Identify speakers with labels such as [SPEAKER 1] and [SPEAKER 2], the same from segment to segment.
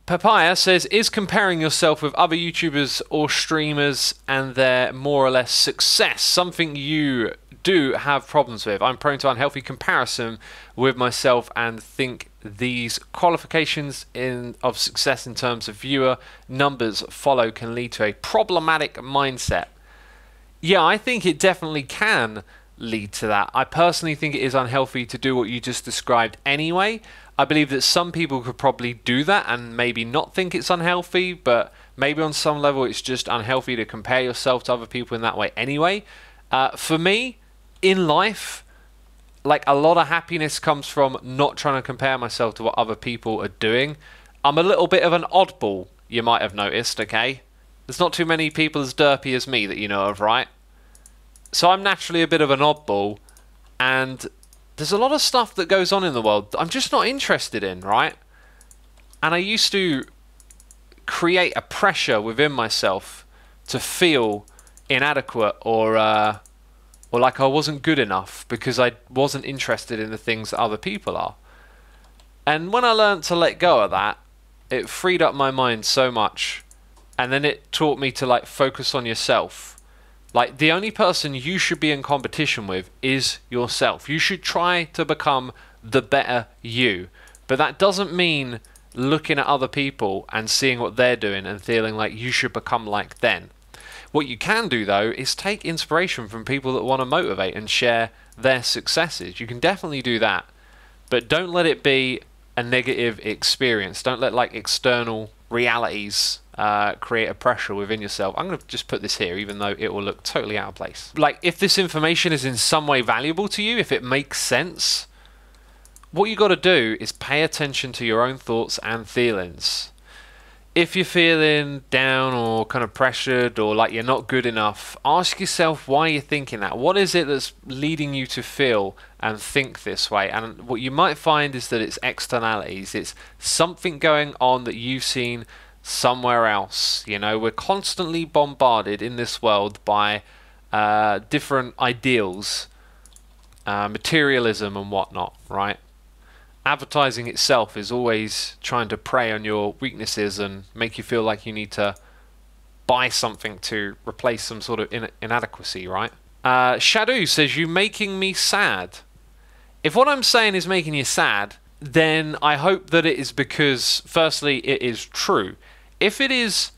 [SPEAKER 1] Papaya says, is comparing yourself with other YouTubers or streamers and their more or less success something you do have problems with? I'm prone to unhealthy comparison with myself and think these qualifications of success in terms of viewer numbers follow can lead to a problematic mindset. Yeah, I think it definitely can lead to that. I personally think it is unhealthy to do what you just described anyway. I believe that some people could probably do that and maybe not think it's unhealthy, but maybe on some level it's just unhealthy to compare yourself to other people in that way anyway. For me, in life, like, a lot of happiness comes from not trying to compare myself to what other people are doing. I'm a little bit of an oddball, you might have noticed, okay? There's not too many people as derpy as me that you know of, right? So I'm naturally a bit of an oddball, and there's a lot of stuff that goes on in the world that I'm just not interested in, right? And I used to create a pressure within myself to feel inadequate or like I wasn't good enough because I wasn't interested in the things that other people are. And when I learned to let go of that, it freed up my mind so much. And then it taught me to, like, focus on yourself. Like, the only person you should be in competition with is yourself. You should try to become the better you. But that doesn't mean looking at other people and seeing what they're doing and feeling like you should become like them. What you can do, though, is take inspiration from people that want to motivate and share their successes. You can definitely do that. But don't let it be a negative experience. Don't let, like, external realities create a pressure within yourself. I'm going to just put this here, even though it will look totally out of place. Like, if this information is in some way valuable to you, if it makes sense, what you got to do is pay attention to your own thoughts and feelings. If you're feeling down or kind of pressured or like you're not good enough, ask yourself why you're thinking that. What is it that's leading you to feel and think this way? And what you might find is that it's externalities. It's something going on that you've seen somewhere else. You know, we're constantly bombarded in this world by different ideals, materialism and whatnot, right? Advertising itself is always trying to prey on your weaknesses and make you feel like you need to buy something to replace some sort of inadequacy, right? Shadow says, "You making me sad." If what I'm saying is making you sad, then I hope that it is because, firstly, it is true. If it is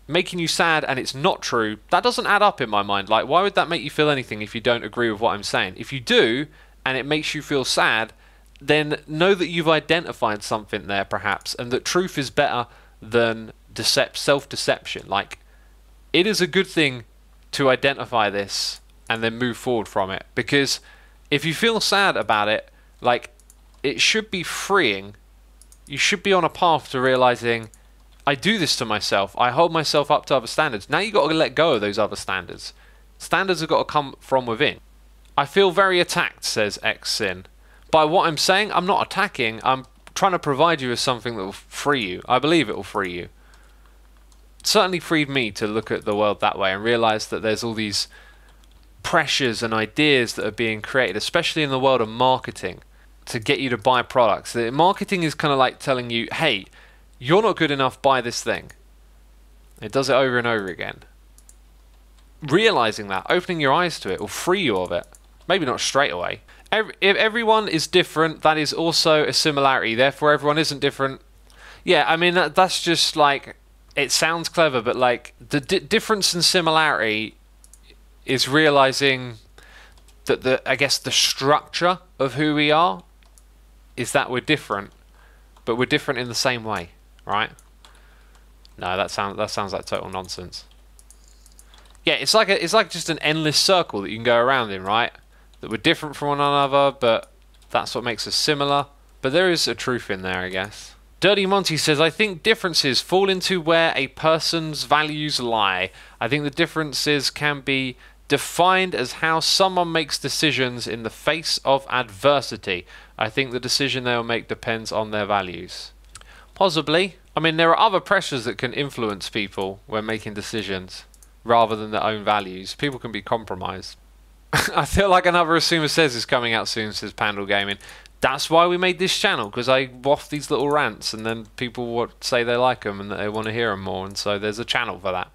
[SPEAKER 1] making you sad and it's not true, that doesn't add up in my mind. Like, why would that make you feel anything if you don't agree with what I'm saying? If you do, and it makes you feel sad, then know that you've identified something there, perhaps, and that truth is better than self-deception. Like, it is a good thing to identify this and then move forward from it, because if you feel sad about it, like, it should be freeing. You should be on a path to realizing, I do this to myself. I hold myself up to other standards. Now you've got to let go of those other standards. Standards have got to come from within. I feel very attacked, says xsin. By what I'm saying, I'm not attacking. I'm trying to provide you with something that will free you. I believe it will free you. It certainly freed me to look at the world that way and realize that there's all these pressures and ideas that are being created, especially in the world of marketing, to get you to buy products. The marketing is kind of like telling you, hey, you're not good enough, buy this thing. It does it over and over again. Realizing that, opening your eyes to it, will free you of it. Maybe not straight away. If everyone is different, that is also a similarity. Therefore, everyone isn't different. Yeah, I mean, that's just like, it sounds clever, but like, the difference and similarity is realizing that I guess the structure of who we are is that we're different, but we're different in the same way, right? No, that sounds like total nonsense. Yeah, it's like just an endless circle that you can go around in, right? That we're different from one another, but that's what makes us similar. But there is a truth in there, I guess. Dirty Monty says, I think differences fall into where a person's values lie. I think the differences can be defined as how someone makes decisions in the face of adversity. I think the decision they'll make depends on their values. Possibly. I mean, there are other pressures that can influence people when making decisions rather than their own values. People can be compromised. I feel like another xisumasays is coming out soon, says Pandal Gaming. That's why we made this channel, because I waft these little rants and then people would say they like them and that they want to hear them more, and so there's a channel for that.